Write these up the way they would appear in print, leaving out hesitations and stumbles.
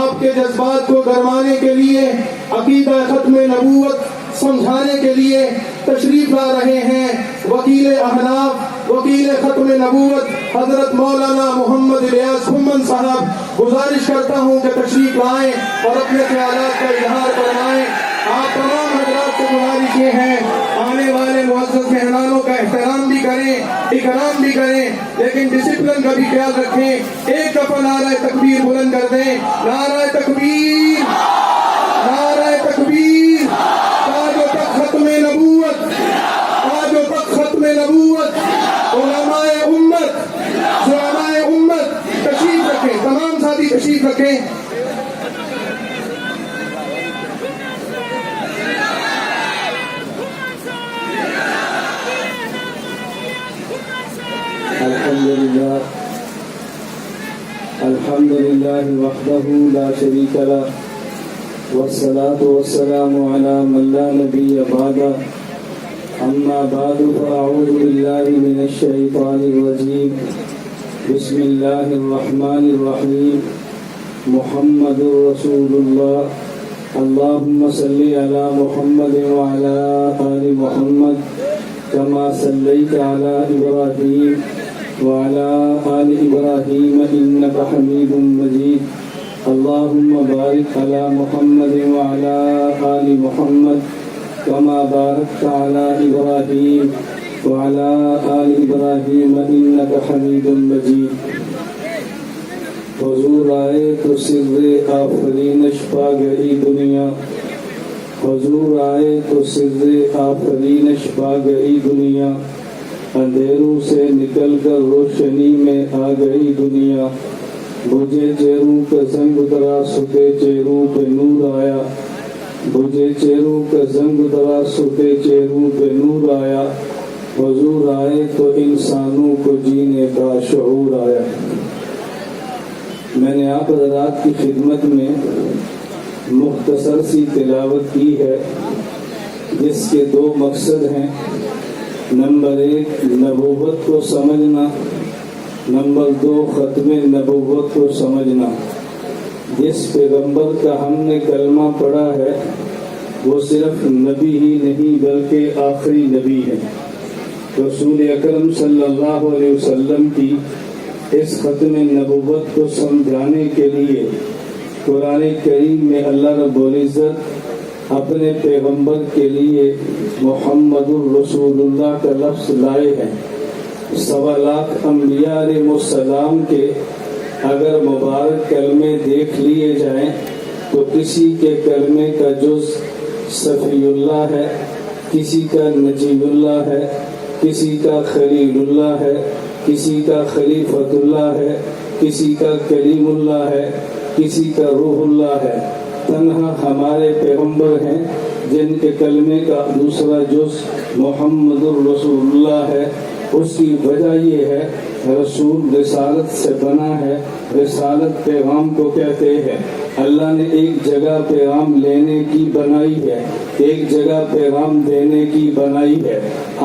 آپ کے جذبات کو گرمانے کے لیے عقیدہ ختم نبوت سمجھانے کے لیے تشریف لا رہے ہیں وکیل احناف وکیل ختم نبوت حضرت مولانا محمد الیاس کھمن صاحب۔ گزارش کرتا ہوں کہ تشریف لائیں اور اپنے خیالات کا اظہار فرمائیں۔ آپ تمام حضرات سے گزارش یہ ہے آنے والے معزز مہمانوں کا احترام بھی کریں اکرام بھی کریں، لیکن ڈسپلن کا بھی خیال رکھیں۔ ایک دفعہ نعرہ تکبیر بلند کر دیں، نعرہ تکبیر، نعرہ تکبیر۔ تاج و تخت ختم نبوت، تاج و تخت ختم نبوت، علماء امت، علماء امت تشریف رکھیں، تمام ساتھی تشریف رکھیں۔ الحمد لله وحده لا شريك له والصلاة والسلام على من لا نبي بعده أما بعد فأعوذ بالله من الشيطان الرجيم بسم الله الرحمن الرحيم محمد رسول الله اللهم صل على محمد وعلى آل محمد كما صليت على إبراهيم وعلى آل إبراهيم إنك حميد مجيد اللهم بارك على محمد وعلى آل محمد كما باركت على إبراهيم وعلى آل إبراهيم إنك حميد مجيد۔ حضور آئے تو سر آفرینش پا گئی دنیا، حضور آئے تو سر آفرینش پا گئی دنیا، اندھیروں سے نکل کر روشنی میں آ گئی دنیا، بجھے چہروں کا زنگ اترا ستے چہروں پہ نور آیا، بجھے چہروں کا زنگ اترا ستے چہروں پہ نور آیا، حضور آئے تو انسانوں کو جینے کا شعور آیا۔ میں نے آپ حضرات کی خدمت میں مختصر سی تلاوت کی ہے جس کے دو مقصد ہیں، نمبر 1 نبوت کو سمجھنا، نمبر 2 ختم نبوت کو سمجھنا۔ جس پیغمبر کا ہم نے کلمہ پڑھا ہے وہ صرف نبی ہی نہیں بلکہ آخری نبی ہے۔ رسول اکرم صلی اللہ علیہ وسلم کی اس ختم نبوت کو سمجھانے کے لیے قرآن کریم میں اللہ رب العزت اپنے پیغمبر کے لیے محمد الرسول اللہ کا لفظ لائے ہیں۔ 1.25 لاکھ انبیاء علیہ السلام کے اگر مبارک کلمے دیکھ لیے جائیں تو کسی کے کلمے کا جز صفی اللہ ہے، کسی کا نجیب اللہ ہے، کسی کا خلیل اللہ ہے، کسی کا خلیفۃ اللہ ہے، کسی کا کلیم اللہ ہے، کسی کا روح اللہ ہے۔ تنہا ہمارے پیغمبر ہیں جن کے کلمے کا دوسرا جز محمد الرسول اللہ ہے۔ اس کی وجہ یہ ہے رسول رسالت سے بنا ہے، رسالت پیغام کو کہتے ہیں۔ اللہ نے ایک جگہ پیغام لینے کی بنائی ہے، ایک جگہ پیغام دینے کی بنائی ہے۔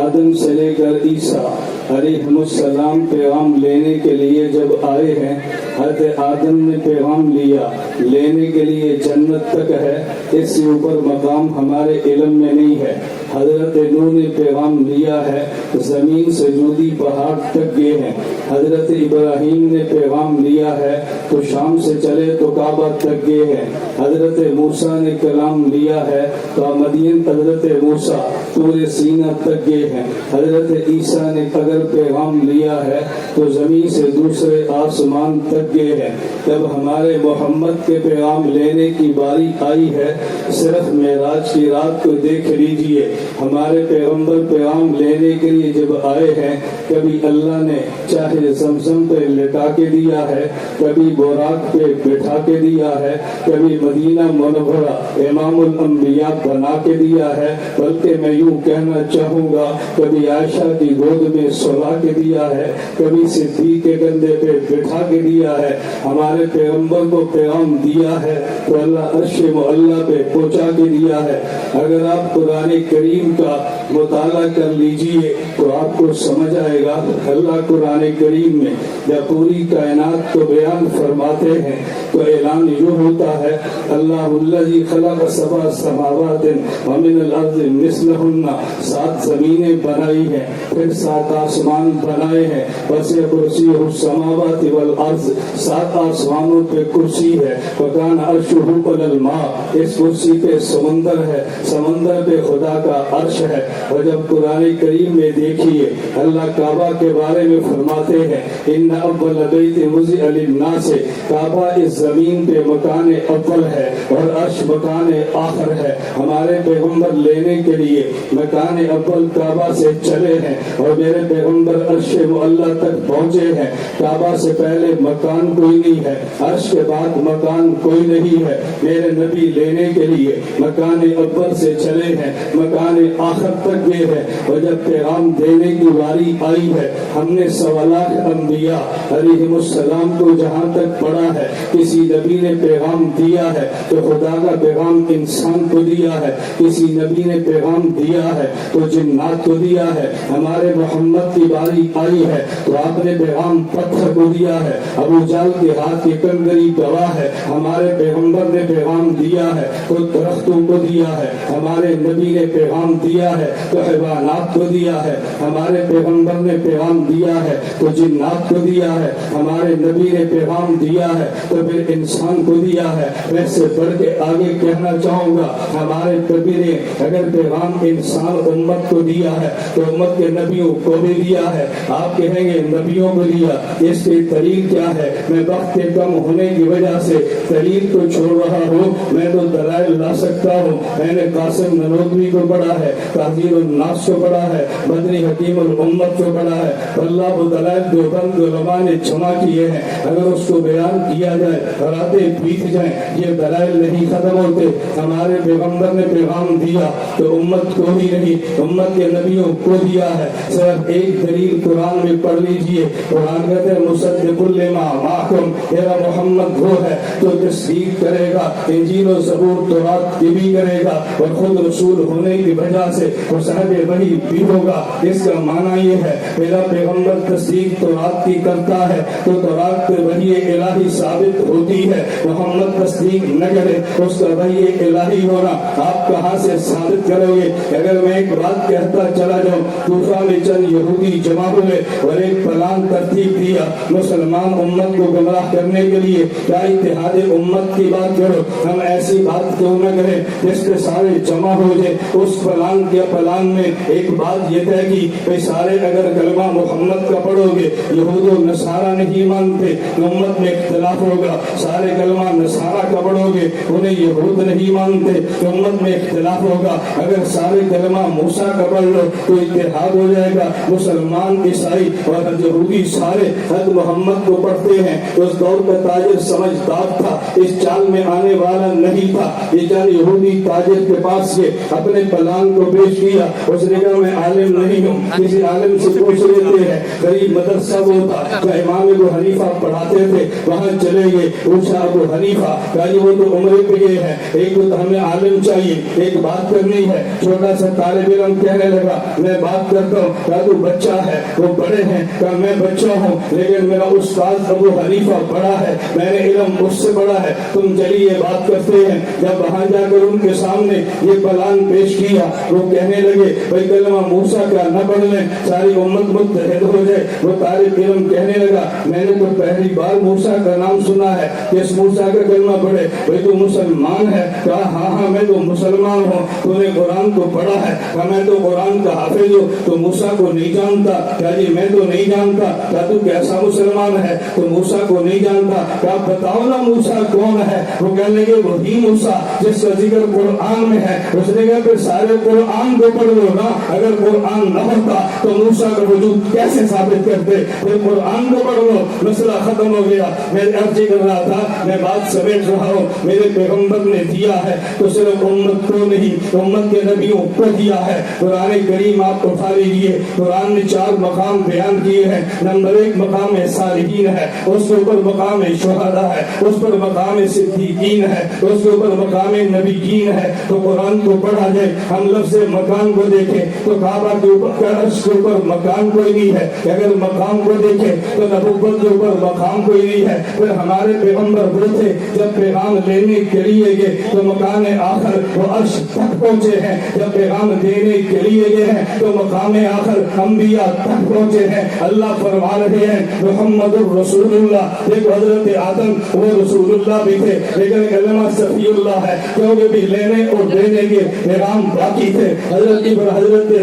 آدم سے لے کر عیسیٰ علیہ السلام پیغام لینے کے لیے جب آئے ہیں، حضرت آدم نے پیغام لیا، لینے کے لیے جنت تک ہے، اس سے اوپر مقام ہمارے علم میں نہیں ہے۔ حضرت نوح نے پیغام لیا ہے، زمین سے جودی پہاڑ تک گئے ہیں۔ حضرت ابراہیم نے پیغام لیا ہے تو شام سے چلے تو کعبہ تک گئے ہیں۔ حضرت موسیٰ نے کلام لیا ہے تو مدین حضرت موسیٰ طور سینہ تک گئے ہیں۔ حضرت عیسیٰ نے اگر پیغام لیا ہے تو زمین سے دوسرے آسمان تک گئے ہیں۔ جب ہمارے محمد کے پیغام لینے کی باری آئی ہے، صرف معراج کی رات کو دیکھ لیجئے، ہمارے پیغمبر پیغام لینے کے لیے جب آئے ہیں، کبھی اللہ نے چاہے زمزم پہ لٹا کے دیا ہے، کبھی براق پہ بٹھا کے دیا ہے، کبھی مدینہ منورہ امام الانبیاء بنا کے دیا ہے، بلکہ میں یوں کہنا چاہوں گا کبھی عائشہ کی گود میں سلا کے دیا ہے، کبھی صدیق کے کندھے پہ بٹھا کے دیا ہے۔ ہمارے پیغمبر کو پیغام دیا ہے تو اللہ عرش معلیٰ پہ پہنچا کے دیا ہے۔ اگر آپ قرآن کریم کریم کا مطالعہ کر لیجئے تو آپ کو سمجھ آئے گا. اللہ قرآن کریم میں جب پوری کائنات کو بیان فرماتے ہیں تو اعلان یوں ہوتا ہے اللہ الذی خلق سبع سماوات ومن الارض مثلہن. 7 زمینیں بنائی ہیں پھر 7 آسمان بنائے ہیں. وسع کرسیہ السماوات والارض. 7 آسمانوں پہ کرسی ہے. وکان عرشہ علی الماء. اس کرسی پہ سمندر ہے, سمندر پہ خدا کا عرش ہے. اور جب قرآن کریم میں دیکھیے اللہ کعبہ کے بارے میں فرماتے ہیں ان اول بیت وضع للناس. کعبہ اس زمین پہ مکان اول ہے اور عرش مکان آخر ہے. ہمارے پیغمبر لینے کے لیے مکان اول کعبہ سے چلے ہیں اور میرے پیغمبر عرش معلی تک پہنچے ہیں. کعبہ سے پہلے مکان کوئی نہیں ہے, عرش کے بعد مکان کوئی نہیں ہے. میرے نبی لینے کے لیے مکان اول سے چلے ہیں, مکان آخر تک گئے ہیں. اور جب پیغام دینے کی واری آئی ہے ہم نے 1.25 لاکھ انبیاء علیہم السلام کو جہاں تک پڑھا ہے کسی نبی نے پیغام دیا ہے تو خدا کا پیغام انسان کو دیا ہے, کسی نبی نے پیغام دیا ہے تو جنات کو دیا ہے. ہمارے محمد کی باری آئی ہے تو آپ نے پیغام پتھر کو دیا ہے. ابو جہل کے ہاتھ کی کنگری گواہ ہے. ہمارے پیغمبر نے پیغام دیا ہے تو درختوں کو دیا ہے. ہمارے نبی نے پیغام دیا ہے تو حیوانات کو دیا ہے. ہمارے پیغمبر نے پیغام دیا ہے تو جنات کو دیا ہے. ہمارے نبی نے پیغام دیا ہے تو پھر انسان کو دیا ہے. میں سے بڑھ کے آگے کہنا چاہوں گا ہمارے نبی نے اگر پیغام انسان امت کو دیا ہے تو امت کے نبیوں کو بھی دیا ہے. آپ کہیں گے نبیوں کو دیا, اس کی دلیل کیا ہے؟ میں وقت کے کم ہونے کی وجہ سے دلیل کو چھوڑ رہا ہوں. میں تو دلائل لا سکتا ہوں. میں نے قاسم نانوتوی کو پڑھا ہے, تحذیر الناس کو پڑھا ہے, مدنی حکیم الامت کو پڑھا ہے. اللہ وہ دلائل دیوبند علماء نے جمع کیے ہیں. اگر اس کو بیان کیا جائے راتیں بیت جائیں یہ دلائل نہیں ختم ہوتے. ہمارے پیغمبر نے پیغام دیا تو امت کو ہی نہیں امت کے نبیوں کو دیا ہے. صرف ایک دلیل قرآن میں پڑھ لیجئے. قرآن کہتے ہیں مصدق لما معکم, میرا محمد وہ ہے جو تصدیق کرے گا انجیل و زبور تورات کی بھی کرے گا اور خود رسول ہونے کی وجہ سے وہ صاحب وحی بھی ہوگا. اس کا معنی یہ ہے میرا پیغمبر تصدیق تورات کی کرتا ہے تو تورات پہ وحی الہی ثابت ہوتی ہے. محمد تصدیق نہ کرے اس کا وحی الہی ہونا آپ کہاں سے ثابت کرو گے؟ اگر میں ایک بات کہتا چلا جاؤں کوفہ میں چند یہودی جمع ہوئے اور ایک پلان ترتیب دیا مسلمان امت کو گمراہ کرنے کے لیے کیا اتحاد امت کی بات کرو. ہم ایسی بات کیوں نہ کریں جس پہ سارے جمع ہو جائے. اس پلان کے پلان میں ایک بات یہ طے کی کہ سارے اگر کلمہ محمد کا پڑھو گے یہود و نصارہ نہیں مانتے امت میں اختلاف ہوگا. سارے کلمہ نصارہ کا پڑھو گے انہیں یہود نہیں مانتے امت میں اختلاف ہوگا. اگر سارے کلمہ موسیٰ کا پڑھ لو تو اتحاد ہو جائے گا. مسلمان عیسائی اور یہودی سارے حضرت محمد کو پڑھتے ہیں. اس دور کا تاجر سمجھدار تھا, اس چال میں آنے والا نہیں تھا. یہ چال یہودی تاجر کے پاس سے اپنے پلان کو پیش کیا. اس نے کہا میں عالم نہیں ہوں, کسی عالم سے پوچھ لیتے ہیں. غریب مدرسہ وہ تھا جو امام ابو حنیفہ پڑھاتے تھے, وہاں چلے گئے. پوچھا ابو حنیفہ کہا یہ وہ تو عمرے پہ گئے ہیں, ایک تو ہمیں عالم چاہیے, ایک بات کرنی ہے. چھوٹا سا طالب علم کہنے لگا میں بات کرتا ہوں. کہا تو بچہ ہے, وہ بڑے ہیں. کہا میں بچہ ہوں لیکن میرا استاد ابو حنیفہ بڑا ہے, میں نے علم اس سے بڑا ہے. تم چلیے بات کرتے ہیں. جب وہاں جا کر ان کے سامنے یہ پلان پیش کیا وہ کہنے لگے بھائی کلمہ موسیٰ کا نہ پڑھ لیں ساری امت متحد ہو جائے. وہ طالب علم کہنے لگا میں نے تو پہلی بار موسیٰ کا نام سنا ہے, کس موسیٰ کا کلمہ پڑھے؟ بھائی تو مسلمان ہے؟ کہا ہاں ہاں میں تو مسلمان ہوں. تو نے قرآن کو پڑھا ہے؟ کہا میں تو قرآن کا حافظ ہوں. تو موسیٰ کو نہیں جانتا؟ کہا جی میں تو نہیں جانتا. کہا تو کیسا مسلمان ہے تو موسیٰ کو نہیں جانتا؟ کہا بتاؤ نا موسیٰ کون ہے؟ وہ کہنے لگے وہی موسیٰ جس کا ذکر قرآن میں ہے. اس نے کہا پھر سارے قرآن کو پڑھ لو نا, اگر قرآن نہ ہوتا تو موسیٰ کا وجود کیسے ثابت کرتے؟ پھر قرآن کو پڑھ لو, مسئلہ ختم ہو گیا. میں عرض کر رہا تھا, میں بات سمیٹ رہا ہوں. میرے پیغمبر پیغمبر نے دیا ہے تو صرف امت کو نہیں, امت کے نبیوں کو دیا ہے. قرآن کریم آپ اٹھا لیجیے, قرآن نے 4 مقام بیان کیے ہیں. نمبر 1 مقام صالحین ہے, اس کے اوپر مقام شہداء ہے, اس پر مقام صدیقین ہے, اس کے اوپر مقام نبیین ہے. تو قرآن کو پڑھا جائے, ہم لفظ مکان کو دیکھیں تو کعبہ کے اوپر عرش کے اوپر مکان کوئی نہیں ہے. اگر مقام کو دیکھیں تو نبوت کے اوپر مقام کوئی نہیں ہے. پھر ہمارے پیغمبر وہ تھے جب پیغام لینے کے لیے گئے تو مکان آخر وہ عرش تک پہنچے ہیں, جب پیغام دینے کے لیے گئے ہیں تو مقام آخر انبیاء تک پہنچے ہیں. اللہ فرما رہے ہیں محمد الرسول اللہ. دیکھو حضرت آدم وہ رسول اللہ بھی تھے لیکن کلمہ صفی اللہ ہے, کیونکہ بھی لینے اور دینے کے پیغام باقی تھے. حضرت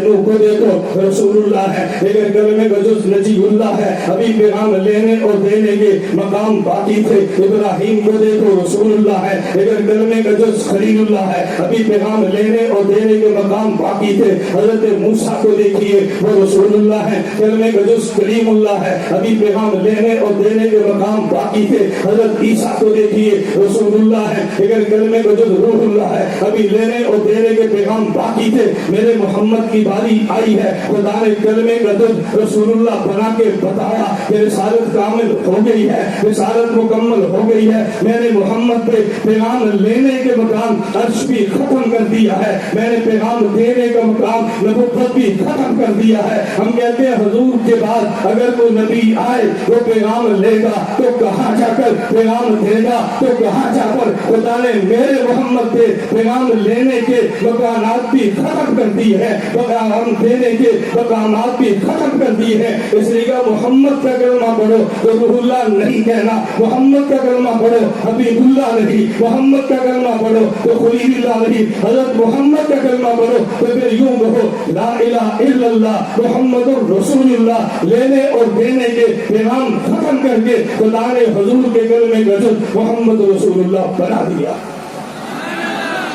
نوح کو دیکھو رسول اللہ ہے لیکن کلمے کا جز نجی اللہ ہے, ابھی پیغام لینے اور دینے کے مقام باقی تھے. ابراہیم کو دیکھو رسول اللہ ہے لیکن کلمے کا جز خلیل اللہ ہے, ابھی پیغام لینے اور دینے کے مقام باقی تھے. حضرت موسیٰ کو دیکھیے وہ رسول اللہ ہے, کلمے کا جز کلیم اللہ ہے, ابھی پیغام لینے اور دینے کے مقام باقی تھے. حضرت عیسیٰ کو دیکھیے رسول اللہ ہے لیکن کلمے کا جز روح اللہ ہے, ابھی لینے اور دینے کے پیغام باقی تھے. میرے محمد کی باری آئی ہے, خدا نے کلمے کا جز رسول اللہ بنا کے بتایا کہ رسالت کامل ہو گئی ہے, رسالت مکمل ہو گئی ہے. میں نے محمد پہ پیغام لینے کے مقام عرش بھی ختم کر دیا ہے, میں نے پیغام دینے کا مقام نبوت بھی ختم کر دیا ہے. ہم کہتے ہیں حضور کے بعد اگر کوئی نبی آئے وہ پیغام لے گا تو کہاں جا کر پیغام دے گا, تو کہاں جا کر خدا نے میرے محمد پہ پیغام لینے کے مقامات بھی ختم کر دی ہے, پیغام دینے کے مقامات بھی ختم کر دی ہے. اس لیے محمد کا کلمہ پڑھو تو روح اللہ نہیں کہنا, محمد کا کلمہ پڑھو حبیب اللہ نہیں, محمد کا کلمہ پڑھو تو خلیل اللہ نہیں, حضرت محمد کا کلمہ پڑھو تو پھر یوں کہو لا الہ الا اللہ محمد الرسول اللہ. لینے اور دینے کے پیغام ختم کر کے خدا نے حضور کے کلمے کا جز محمد رسول اللہ بنا دیا.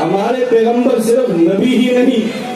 ہمارے پیغمبر صرف نبی ہی نہیں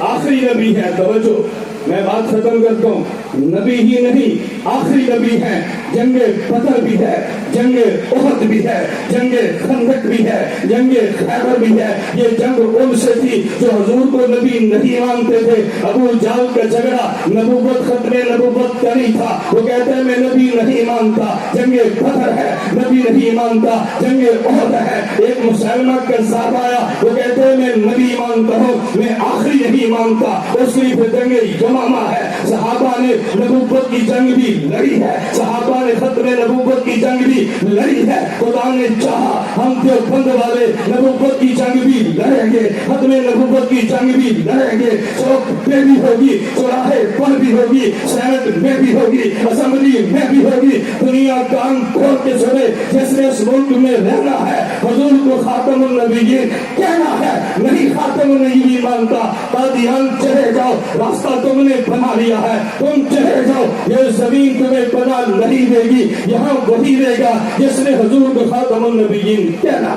آخری نبی ہے. توجہ, میں بات ختم کرتا ہوں. نبی ہی نہیں آخری نبی ہیں. جنگ بدر بھی ہے, جنگ احد بھی ہے, جنگ خندق بھی ہے, جنگ خیبر بھی ہے. یہ جنگ ان سے تھی جو حضور کو نبی نہیں مانتے تھے. ابو جہل کا جھگڑا نبوت ختم نبوت کا نہیں تھا, وہ کہتے ہیں میں نبی نہیں مانتا. جنگ بدر ہے نبی نہیں مانتا, جنگ احد ہے ایک مسلمہ کذاب آیا وہ کہتے ہیں میں نبی مانتا ہوں میں آخری نہیں مانتا. اس کی پھر جنگ یمامہ ہے, صحابہ نے نبوت کی جنگ بھی لڑی ہے, صحابہ نے ختم نبوت کی جنگ بھی لڑی ہے. خدا نے چاہا ہم دیوبند والے نبوت کی جنگ بھی لڑیں گے, ختم نبوت کی جنگ بھی لڑیں گے. چوک پہ بھی ہوگی, چوراہے پر بھی ہوگی, سینٹ میں بھی ہوگی, اسمبلی میں بھی ہوگی. دنیا کان کھول کے سنے جس نے اس ملک میں رہنا ہے حضور کو خاتم النبیین کہنا ہے, نہیں خاتم النبیین مانتا. قادیان چلے جاؤ, راستہ تم نے بنا لیا ہے, تم چلے جاؤ, یہ زمین تمہیں پناہ نہیں دے گی. یہاں وہی رہے گا جس نے حضور کو خاتم النبیین کہنا.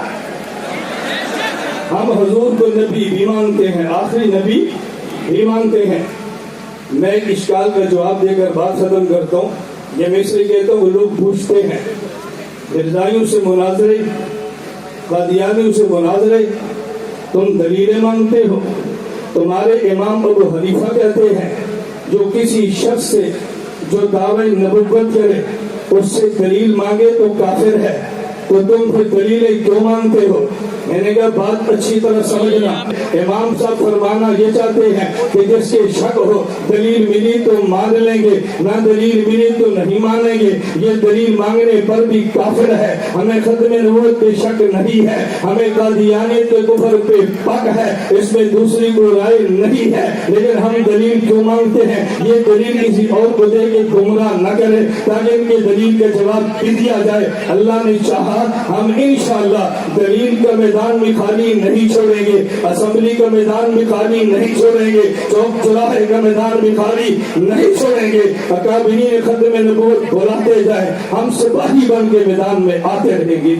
ہم حضور کو نبی بھی مانتے ہیں, آخری نبی بھی مانتے ہیں. میں ایک اشکال کا جواب دے کر بات ختم کرتا ہوں. یہ میں اس لیے کہتا ہوں, وہ لوگ پوچھتے ہیں مرزائیوں سے مناظرے, قادیانیوں سے مناظرے, تم دلیلیں مانگتے ہو. تمہارے امام ابو حنیفہ کہتے ہیں جو کسی شخص سے جو دعوی نبوت کرے اس سے دلیل مانگے تو کافر ہے, تو تم پھر دلیلیں کیوں مانگتے ہو؟ میں نے کہا بات اچھی طرح سمجھنا. امام صاحب فرمانا یہ چاہتے ہیں کہ جس کے شک ہو دلیل ملی تو مان لیں گے, نہ دلیل ملی تو نہیں مانیں گے. یہ دلیل مانگنے پر بھی کافر ہے. ہمیں ختم نبوت پہ شک نہیں ہے, ہمیں قادیانیت کے کفر پہ پک ہے, اس میں دوسری کوئی رائے نہیں ہے. لیکن ہم دلیل کیوں مانگتے ہیں؟ یہ دلیل کسی اور کو دے کے گمراہ نہ کرے تاکہ ان کے دلیل کا جواب بھی دیا جائے. اللہ نے چاہا ہم انشاءاللہ دلیل کا میدان میں خالی نہیں چھوڑیں گے, اسمبلی کا میدان میں خالی نہیں چھوڑیں گے, چوک چوراہے کا میدان میں خالی نہیں چھوڑیں گے. اکابرین ختم نبوت بلاتے جائیں, ہم سپاہی بن کے میدان میں آتے رہیں گے.